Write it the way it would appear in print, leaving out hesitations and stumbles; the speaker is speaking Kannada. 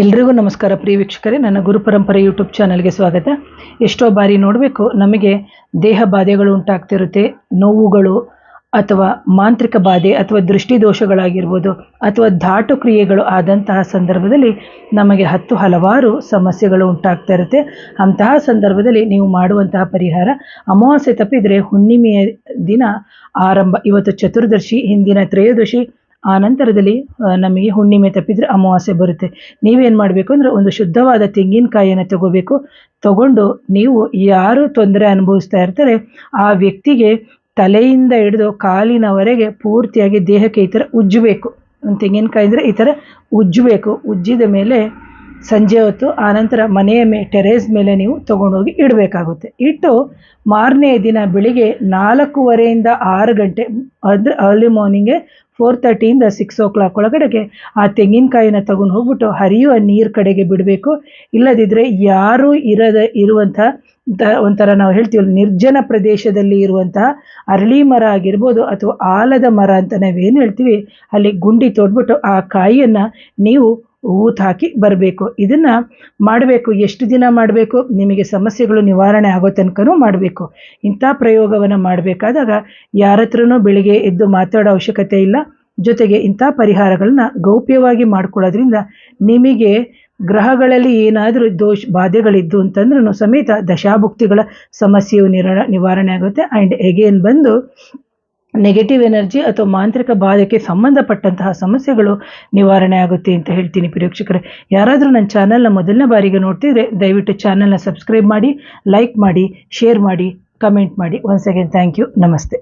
ಎಲ್ರಿಗೂ ನಮಸ್ಕಾರ ಪ್ರಿಯ ವೀಕ್ಷಕರೇ, ನನ್ನ ಗುರು ಪರಂಪರೆ ಯೂಟ್ಯೂಬ್ ಚಾನಲ್ಗೆ ಸ್ವಾಗತ. ಎಷ್ಟೋ ಬಾರಿ ನೋಡಬೇಕು, ನಮಗೆ ದೇಹ ಬಾಧೆಗಳು ಉಂಟಾಗ್ತಿರುತ್ತೆ, ನೋವುಗಳು ಅಥವಾ ಮಾಂತ್ರಿಕ ಬಾಧೆ ಅಥವಾ ದೃಷ್ಟಿ ದೋಷಗಳಾಗಿರ್ಬೋದು ಅಥವಾ ಧಾಟು ಕ್ರಿಯೆಗಳು ಆದಂತಹ ಸಂದರ್ಭದಲ್ಲಿ ನಮಗೆ ಹಲವಾರು ಸಮಸ್ಯೆಗಳು ಉಂಟಾಗ್ತಾ ಇರುತ್ತೆ. ಅಂತಹ ಸಂದರ್ಭದಲ್ಲಿ ನೀವು ಮಾಡುವಂತಹ ಪರಿಹಾರ, ಅಮಾವಾಸ್ಯೆ ತಪ್ಪಿದರೆ ಹುಣ್ಣಿಮೆಯ ದಿನ ಆರಂಭ. ಇವತ್ತು ಚತುರ್ದಶಿ, ಹಿಂದಿನ ತ್ರಯೋದಶಿ, ಆ ನಂತರದಲ್ಲಿ ನಮಗೆ ಹುಣ್ಣಿಮೆ ತಪ್ಪಿದರೆ ಅಮಾವಾಸ್ಯೆ ಬರುತ್ತೆ. ನೀವೇನು ಮಾಡಬೇಕು ಅಂದರೆ, ಒಂದು ಶುದ್ಧವಾದ ತೆಂಗಿನಕಾಯಿಯನ್ನು ತಗೊಂಡು ನೀವು ಯಾರು ತೊಂದರೆ ಅನುಭವಿಸ್ತಾ ಇರ್ತಾರೆ ಆ ವ್ಯಕ್ತಿಗೆ ತಲೆಯಿಂದ ಹಿಡಿದು ಕಾಲಿನವರೆಗೆ ಪೂರ್ತಿಯಾಗಿ ದೇಹಕ್ಕೆ ಈ ಥರ ಉಜ್ಜಬೇಕು. ಒಂದು ತೆಂಗಿನಕಾಯಿ ಅಂದರೆ ಈ ಥರ ಉಜ್ಜಬೇಕು. ಉಜ್ಜಿದ ಮೇಲೆ ಸಂಜೆ ಹೊತ್ತು ಆನಂತರ ಮನೆಯ ಟೆರೇಸ್ ಮೇಲೆ ನೀವು ತೊಗೊಂಡೋಗಿ ಇಡಬೇಕಾಗುತ್ತೆ. ಇಟ್ಟು ಮಾರನೇ ದಿನ ಬೆಳಿಗ್ಗೆ 4:15 6 ಗಂಟೆ ಅಂದರೆ ಅರ್ಲಿ ಮಾರ್ನಿಂಗ್ಗೆ 4:30 6 o'clock ಒಳಗಡೆಗೆ ಆ ತೆಂಗಿನಕಾಯಿನ ತಗೊಂಡು ಹೋಗ್ಬಿಟ್ಟು ಹರಿಯುವ ನೀರು ಕಡೆಗೆ ಬಿಡಬೇಕು. ಇಲ್ಲದಿದ್ದರೆ ಯಾರೂ ಇರುವಂಥ ಒಂಥರ ನಾವು ಹೇಳ್ತೀವಿ ನಿರ್ಜನ ಪ್ರದೇಶದಲ್ಲಿ ಇರುವಂತಹ ಅರಳಿ ಮರ ಆಗಿರ್ಬೋದು ಅಥವಾ ಆಲದ ಮರ ಅಂತ ನಾವೇನು ಹೇಳ್ತೀವಿ, ಅಲ್ಲಿ ಗುಂಡಿ ತೋಡ್ಬಿಟ್ಟು ಆ ಕಾಯಿಯನ್ನು ನೀವು ಊತ ಹಾಕಿ ಬರಬೇಕು. ಇದನ್ನು ಮಾಡಬೇಕು. ಎಷ್ಟು ದಿನ ಮಾಡಬೇಕು? ನಿಮಗೆ ಸಮಸ್ಯೆಗಳು ನಿವಾರಣೆ ಆಗೋ ತನಕನೂ ಮಾಡಬೇಕು. ಇಂಥ ಪ್ರಯೋಗವನ್ನು ಮಾಡಬೇಕಾದಾಗ ಯಾರ ಹತ್ರನೂ ಬೆಳಿಗ್ಗೆ ಎದ್ದು ಮಾತಾಡೋ ಅವಶ್ಯಕತೆ ಇಲ್ಲ. ಜೊತೆಗೆ ಇಂಥ ಪರಿಹಾರಗಳನ್ನ ಗೌಪ್ಯವಾಗಿ ಮಾಡ್ಕೊಳ್ಳೋದ್ರಿಂದ ನಿಮಗೆ ಗ್ರಹಗಳಲ್ಲಿ ಏನಾದರೂ ಬಾಧೆಗಳಿದ್ದು ಅಂತಂದ್ರೂ ಸಮೇತ ದಶಾಭುಕ್ತಿಗಳ ಸಮಸ್ಯೆಯು ನಿವಾರಣೆ ಆಗುತ್ತೆ. ಆ್ಯಂಡ್ ಎಗೇನ್ ಬಂದು ನೆಗೆಟಿವ್ ಎನರ್ಜಿ ಅಥವಾ ಮಾಂತ್ರಿಕ ಬಾಧೆಗೆ ಸಂಬಂಧಪಟ್ಟಂತಹ ಸಮಸ್ಯೆಗಳು ನಿವಾರಣೆ ಆಗುತ್ತೆ ಅಂತ ಹೇಳ್ತೀನಿ. ಪ್ರೇಕ್ಷಕರೇ, ಯಾರಾದರೂ ನನ್ನ ಚಾನಲ್ನ ಮೊದಲನೇ ಬಾರಿಗೆ ನೋಡ್ತಿದ್ರೆ ದಯವಿಟ್ಟು ಚಾನಲ್ನ ಸಬ್ಸ್ಕ್ರೈಬ್ ಮಾಡಿ, ಲೈಕ್ ಮಾಡಿ, ಶೇರ್ ಮಾಡಿ, ಕಮೆಂಟ್ ಮಾಡಿ. Once again thank you. ನಮಸ್ತೆ.